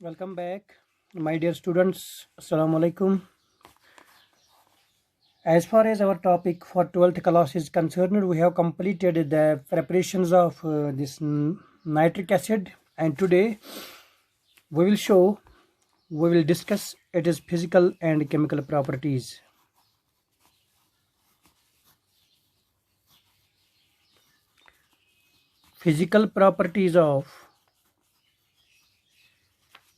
Welcome back, my dear students. Assalamu alaikum. As far as our topic for 12th class is concerned, we have completed the preparations of this nitric acid, and today we will discuss its physical and chemical properties. Physical properties of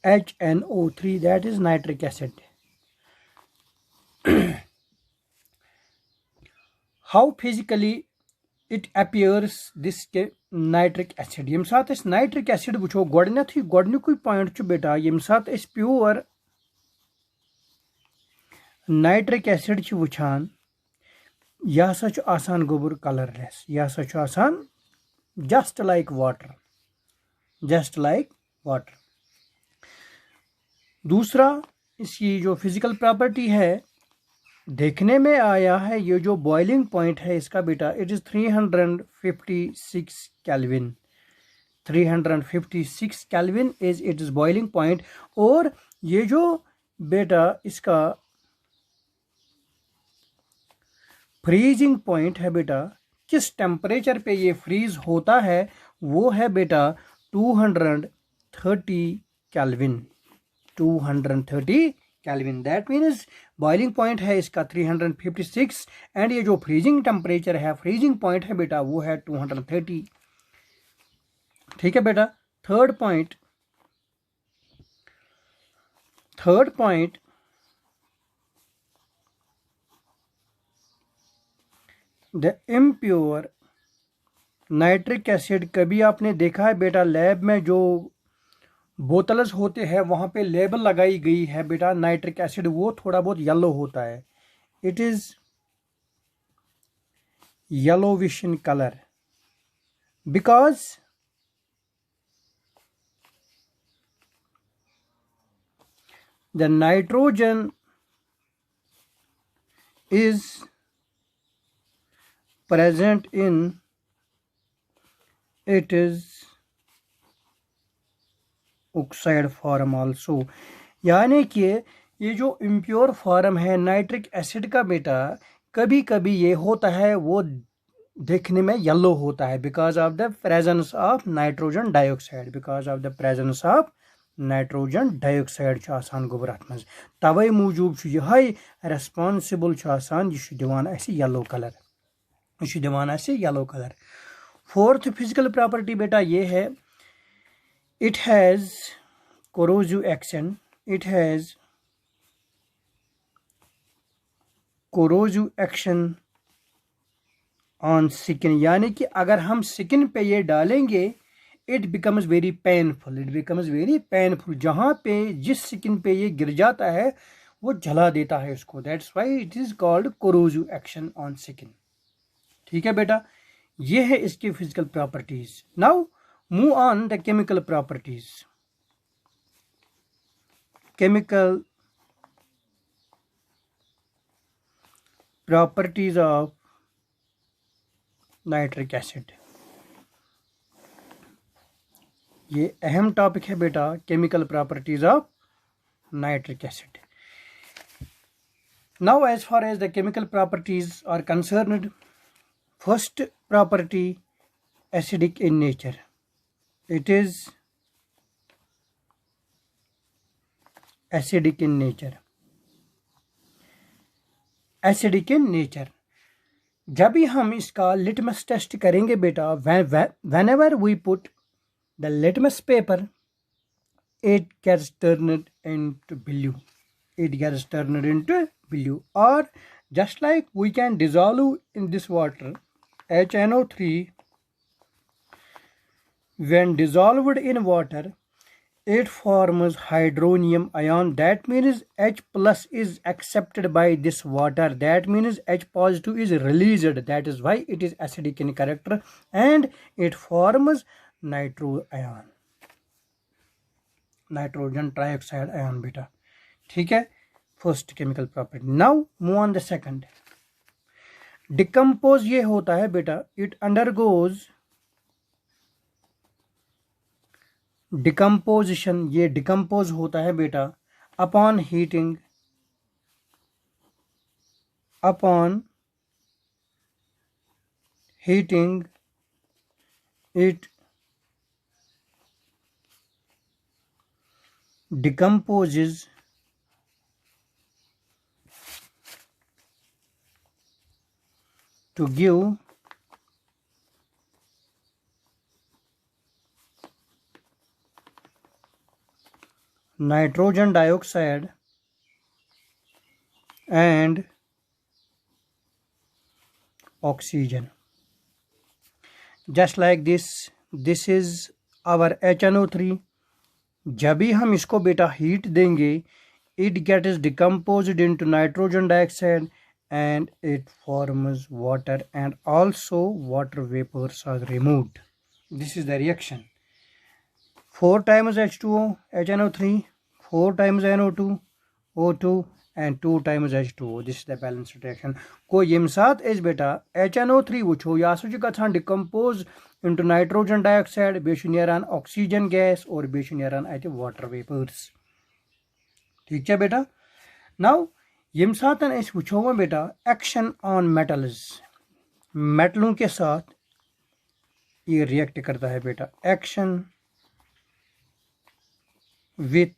HNO3, that is nitric acid. How physically it appears this nitric acid. Yem साथ इस nitric acid वुचो गोडनेथी गोडनुकुई point छु बेटा यम साथ इस pure nitric acid छु वुचान यह हसा छु आसान गोबर कलरलेस, यह हसा छु आसान just like water. दूसरा इसकी जो फिजिकल प्रॉपर्टी है देखने में आया है, ये जो बॉइलिंग पॉइंट है इसका बेटा it is 356 kelvin. 356 kelvin is it is boiling point. और ये जो बेटा इसका फ्रीजिंग पॉइंट है बेटा, किस टेम्परेचर पे ये फ्रीज होता है वो है बेटा 230 kelvin. 230 kelvin. That means boiling point है इसका 356 एंड ये जो फ्रीजिंग टेम्परेचर है, फ्रीजिंग पॉइंट है बेटा वो है 230. ठीक है बेटा. Third point the impure nitric acid. कभी आपने देखा है बेटा लैब में जो बोतल्स होते हैं वहां पे लेबल लगाई गई है बेटा नाइट्रिक एसिड, वो थोड़ा बहुत येलो होता है. It is yellowish in colour because the nitrogen is present in it is oxide form also. यानी कि ये जो इम्प्योर फॉर्म है नाइट्रिक एसिड का बेटा कभी कभी ये होता है वो देखने में येलो होता है because of the presence of nitrogen dioxide. Because of the presence of nitrogen dioxide आसान गोबर अत मज तवे मूजूब यह रेस्पॉन्सिबल आसान यह दिवान ऐसे येलो कलर. इस दिवाना से yellow colour. Fourth physical property बेटा ये है it has corrosive action. It has corrosive action on skin. यानी कि अगर हम स्किन पे ये डालेंगे इट बिकम्स वेरी पेनफुल. जहां पे जिस स्किन पे ये गिर जाता है वो जला देता है उसको. That's why it is called corrosive action on skin. ठीक है बेटा, ये है इसकी physical properties. Now move on the chemical properties. Chemical properties of nitric acid. ये अहम टॉपिक है बेटा, chemical properties of nitric acid. Now as far as the chemical properties are concerned, first property acidic in nature. It is acidic in nature. Acidic in nature. जब भी हम इसका litmus test करेंगे बेटा, whenever we put the litmus paper it gets turned into blue. It gets turned into blue. Or just like we can dissolve in this water HNO3, when dissolved in water it forms hydronium ion. That means H plus is accepted by this water. That means H positive is released. That is why it is acidic in character and it forms nitro ion, nitrogen trioxide ion beta. ठीक है, first chemical property. Now move on the second. Decompose ये होता है बेटा, it undergoes decomposition, ये decompose होता है बेटा upon heating, upon heating it decomposes to give nitrogen dioxide and oxygen. Just like this is our HNO3. जब भी हम इसको बेटा हीट देंगे, it gets decomposed into nitrogen dioxide and it forms water, and also water vapors are removed. This is the reaction. 4 times H2O, HNO3, 4 times NO2, O2 and 2 times H2O. This is the balanced reaction. को यम साथ इस बेटा HNO3 वुचो यह सो गछान decompose into nitrogen dioxide, बेश नेरान oxygen gas और बेश नेरान अत water vapours. ठीक है बेटा. नाउ यम साथ अस वुचो बेटा एक्शन ऑन मेटल्स, मेटलों के साथ ये रिएक्ट करता है बेटा. Action with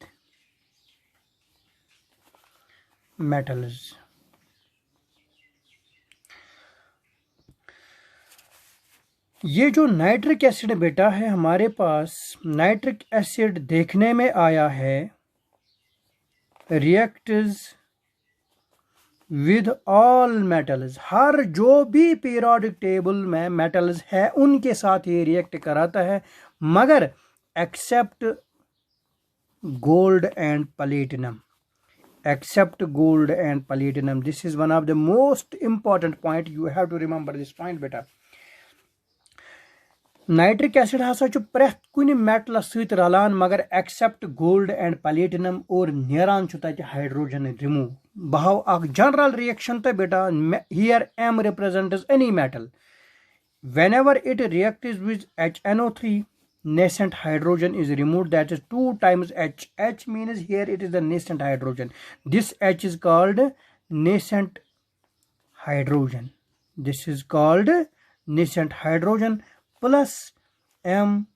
metals. ये जो नाइट्रिक एसिड बेटा है हमारे पास, नाइट्रिक एसिड देखने में आया है रिएक्ट्स विद ऑल मेटल्स, हर जो भी पीरियोडिक टेबल में मेटल्स है उनके साथ ये रिएक्ट कराता है, मगर accept gold and platinum, except gold and platinum. This is one of the most important point. You have to remember this point beta. Nitric acid हसा प्रेथ कुन मेटलस सहित रलान, मगर एक्सेप्ट गोल्ड एंड प्लेटिनम, और नेरान तत हाइड्रोजन रिमूव. बहाव अख general reaction तो बेटा. Here M represents any metal. Whenever it reacts with HNO3, nascent hydrogen is removed, that is 2 times H. H means here it is the nascent hydrogen. This H is called nascent hydrogen. This is called nascent hydrogen plus MnO3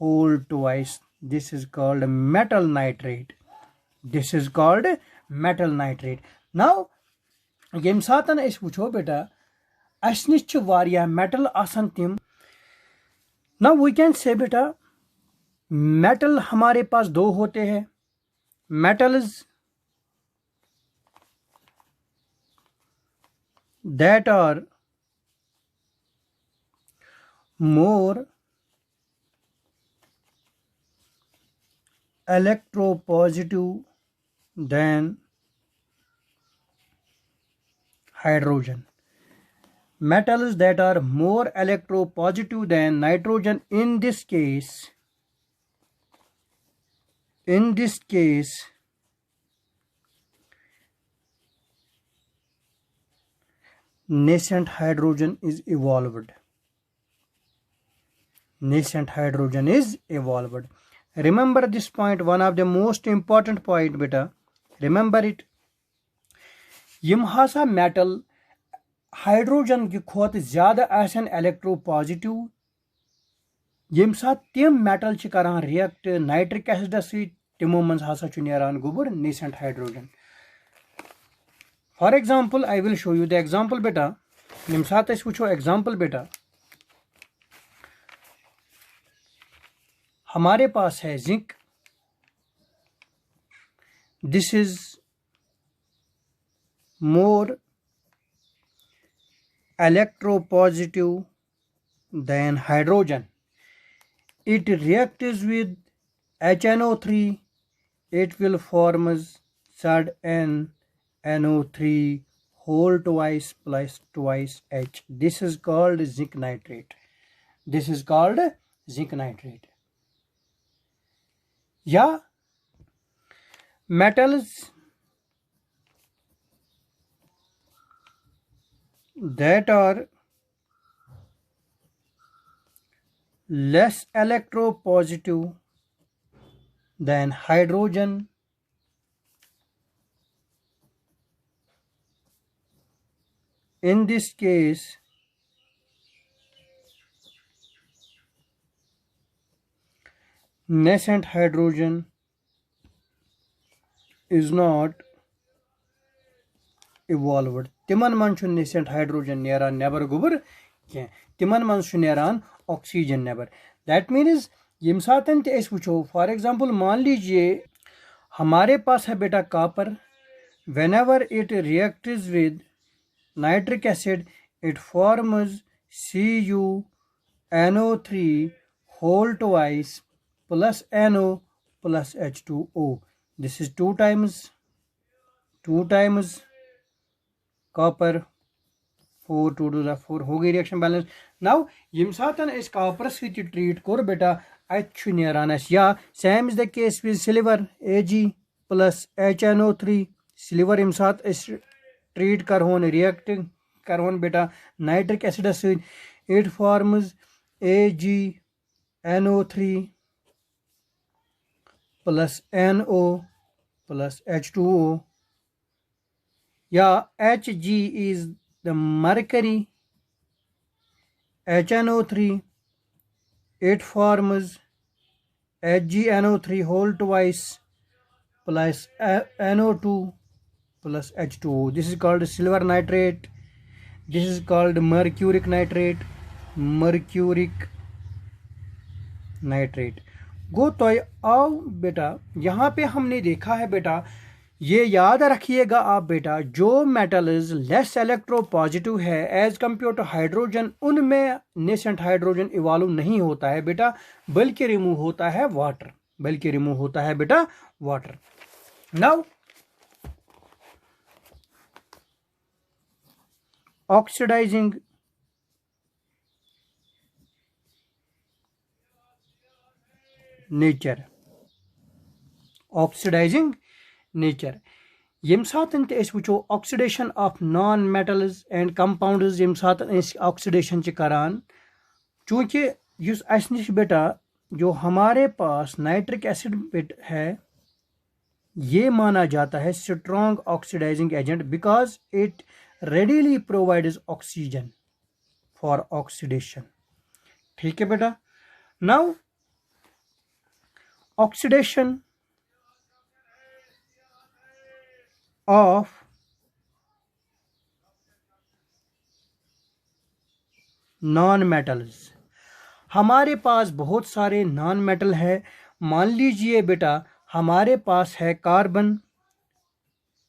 whole twice. This is called metal nitrate. This is called metal nitrate. Now yem सातन अस वुचो बेटा अस निश वारिया metal आसन तिम. Now we can say बेटा metal हमारे पास दो होते हैं. Metals that are more electropositive than hydrogen. Metals that are more electropositive than nitrogen, in this case nascent hydrogen is evolved. Nascent hydrogen is evolved. Remember this point, one of the most important point beta. Remember it. यम हसा metal hydrogen कि खोत ज्यादा आसन electropositive, यम साथ तिम metal च करान react nitric acid सहित, तिमो मंज हसा छु नेरान गोबर nascent hydrogen. For example I will show you the example बेटा. यम साथ अस वुचो एग्जांपल बेटा, हमारे पास है zinc. This is more electropositive than hydrogen. It reacts with HNO3. It will form ZnNO3 whole twice plus twice H. This is called zinc nitrate. This is called zinc nitrate. Yeah, metals that are less electropositive than hydrogen. In this case, nascent hydrogen is not evolved. तिमन मन छु nascent hydrogen नेरान neighbour गुबर क्या तिमन मन छु नेरान oxygen neighbour. That means यम सातन ते इस वुचो for example मान लीजिए हमारे पास है बेटा copper. whenever it reacts with nitric acid it forms CuNO3 whole twice plus NO plus H2O. This is two times copper 4 2 to the 4 हो गई रिएक्शन बैलेंस. नाउ यम सातन इस कॉपर सहित ट्रीट कोर बेटा अत नेरान या same is the case with silver Ag plus HNO3. Silver यम सात ट्रीट करहोन रिएक्ट करहोन बेटा नाइट्रिक एसिड सहित it forms AgNO3 plus NO plus H2O. Yeah, Hg is the mercury. HNO3 it forms HgNO3 whole twice plus NO2 plus H2O. This is called silver nitrate. This is called mercuric nitrate. गो तो आओ बेटा यहाँ पे हमने देखा है बेटा ये याद रखिएगा आप बेटा जो मेटल्स लेस इलेक्ट्रोपॉजिटिव है एज कंपेयर टू हाइड्रोजन उनमें नेसेंट हाइड्रोजन इवॉल्व नहीं होता है बेटा बल्कि रिमूव होता है वाटर. नाउ ऑक्सीडाइजिंग नेचर यम सातन ते वुचो oxidation of non metals and compounds यम सातन ऑक्सीडेशन करान चूंकि युस अस निश बेटा जो हमारे पास नाइट्रिक एसिड बेट है ये माना जाता है strong oxidising agent because it readily provides oxygen for oxidation. ठीक है बेटा. Now oxidation of non metals. हमारे पास बहुत सारे नॉन मेटल है. मान लीजिए बेटा हमारे पास है carbon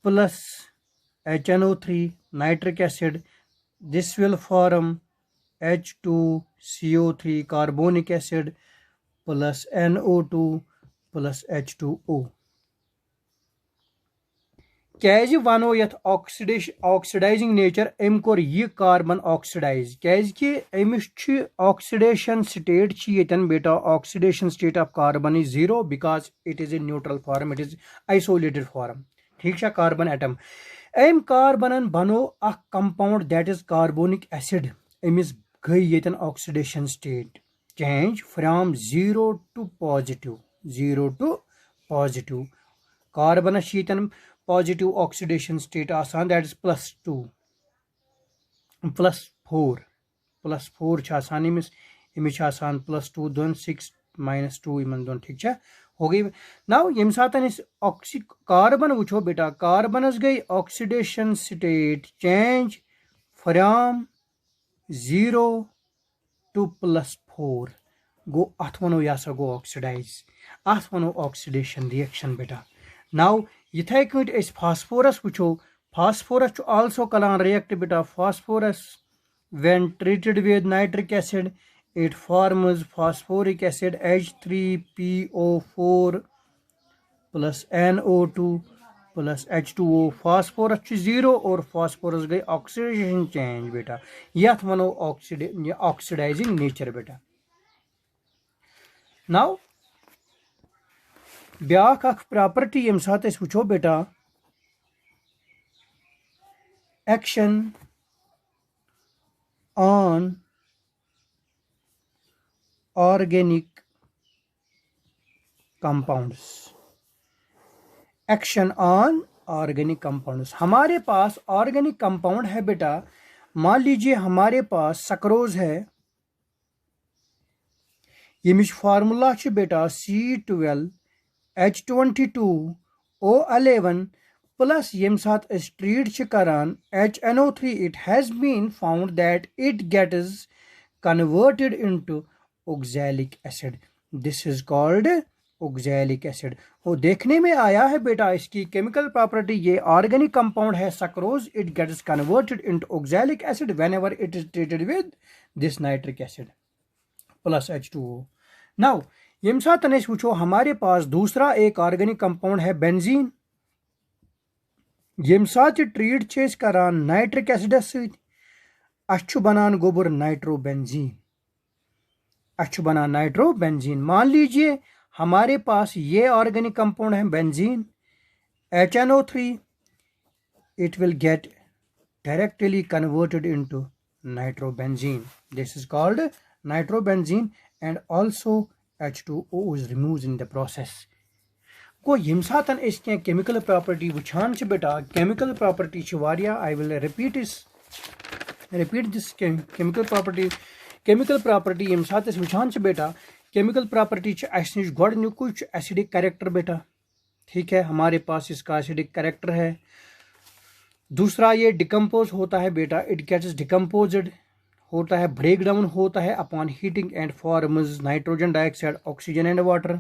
plus HNO3 nitric acid. This will form H2CO3 carbonic acid plus NO2 plus H2O. कैज वनो यथ ऑक्सीडाइजिंग नेचर अम कोर यह कार्बन ऑक्सीडाइज कि अमिश ऑक्सीडेशन स्टेट यतन बेटा oxidation state of carbon is 0 because it is a neutral form, it is isolated form. ठीक है. कार्बन एटम अम कार्बन बनो अख compound that is carbonic acid. अमिस गई यतन oxidation state change from 0 to positive. Carbon यतन पॉजिटिव ऑक्सीडेशन स्टेट आसान दैट इज +2 +4 आसान अमिस आसान +2 दोन 6 -2 इन दोन. ठीक है हो गई. नाउ यम सातन कार्बन वुचो बेटा कार्बन गई oxidation state change from 0 to +4 गो अथ वनो यह गो ऑक्सीडाइज अथ वनो ऑक्सीडेशन रिएक्शन बेटा. नाउ इथे cut phosphorus वुचो phosphorus also Kalan react बेटा. Phosphorus when treated with nitric acid it forms phosphoric acid H3PO4 plus NO2 plus H2O. Phosphorus 0 और फास्फोरस गई ऑक्सीडेशन चेंज बेटा यथ वनो ऑक्सीडाइजिंग नेचर बेटा. नाउ ब्याख अख प्रॉपर्टी यम साथ वुचो बेटा action on organic compounds, action on organic compounds. हमारे पास ऑर्गेनिक कंपाउंड है बेटा, मान लीजिए हमारे पास सक्रोज है, यमिच फार्मूला बेटा C12H22O11 प्लस यम साथ ट्रीट करान HNO3, it has been found that it gets converted into oxalic acid. This is called oxalic acid. वो देखने में आया है बेटा इसकी केमिकल प्रॉपर्टी, ये ऑर्गेनिक कंपाउंड है sucrose, it gets converted into oxalic acid whenever it is treated with this nitric acid plus H2O। Now यम साथ वो हमारे पास दूसरा एक ऑर्गेनिक कंपाउंड है बेंजीन, यम साथ ट्रीट करान नाइट्रिक एसिडस सु बनान गोबर नाइट्रोबेंजीन, बनान नाइट्रोबेंजीन। मान लीजिए हमारे पास ये ऑर्गेनिक कंपाउंड है benzene, HNO3, it will get directly converted into nitrobenzene. This is called nitrobenzene, and also H2O is removed in the process. को यम सातन इसके केमिकल प्रॉपर्टी वुछान छ बेटा, केमिकल प्रॉपर्टी छ वारिया, I will repeat this chemical property यम सात इस वुछान छ बेटा, केमिकल प्रॉपर्टी छ अस निश गोडनिकु छ एसिडिक कैरेक्टर बेटा, ठीक है, हमारे पास इसका एसिडिक कैरेक्टर है। दूसरा ये डिकम्पोज होता है बेटा, इट गेट्स डिकम्पोज्ड होता है, ब्रेक डाउन होता है upon heating and forms nitrogen dioxide, oxygen and water.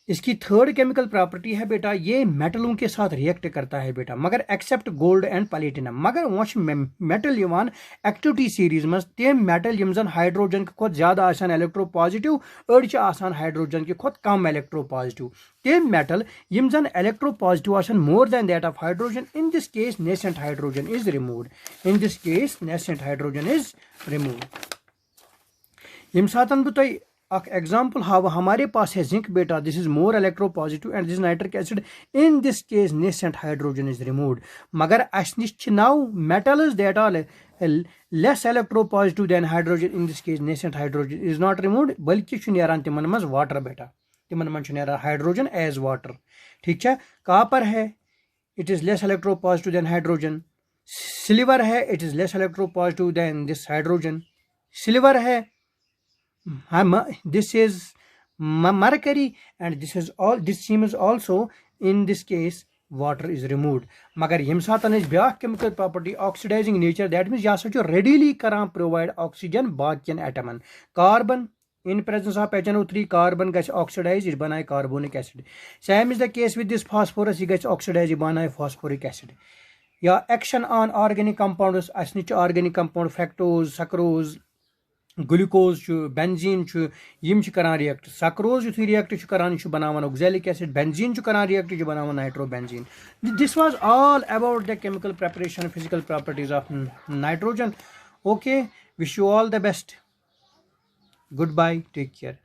इसकी थर्ड केमिकल प्रॉपर्टी है बेटा, ये मेटलों के साथ रिएक्ट करता है बेटा, मगर एक्सेप्ट गोल्ड एंड प्लेटिनम। मगर वो मेटल यवान एक्टिविटी सीरीज में तम मेटल यम जन हाइड्रोजन के खुद ज्यादा आसान इलेक्ट्रो पॉजिटिव, अड़ आसान हाइड्रोजन के खुद कम इलेक्ट्रो पॉजिटिव, तम मेटल यम जन इलेक्ट्रो पॉजिटिव आसान more than that of hydrogen, in this case nascent hydrogen is removed, in this case nascent hydrogen is removed. यम सातन बह तुम अक एग्जाम्पल हाव, हमारे पास है जिंक बेटा, this is more electropositive and this nitric acid, in this case nascent hydrogen is removed. मगर अस निश now metals that are less electropositive than hydrogen, in this case nascent hydrogen is not removed, बल्कि नेरान तिमन मज water बेटा, तिमन मज नेरान hydrogen as water, ठीक है। कॉपर है, it is less electropositive than hydrogen. Silver है, it is less electropositive than this hydrogen. Silver है, this is mercury, and this seems also, in this case water is removed। मगर यम सातन ब्या chemical property oxidizing nature, that means यह सो readily करान provide oxygen बाकियन एटमन। Carbon in presence of HNO3, carbon गछ ऑक्सीडाइज, यह बनाए carbonic acid. Same is the case with this phosphorus, यह गछ ऑक्सीडाइज, यह बनाए फास्फोरिक एसिड। या एक्शन ऑन ऑर्गेनिक कंपाउंड्स, अस निश organic compound fructose, sucrose, glucose, benzene, यम करान रिएक्ट, सक्रोज यु रिएक्ट करान बनावन ऑक्सैलिक एसिड, बेंजीन करान react बनावन nitrobenzene. This was all about the chemical preparation, physical properties of nitrogen. Okay, wish you all the best, goodbye, take care.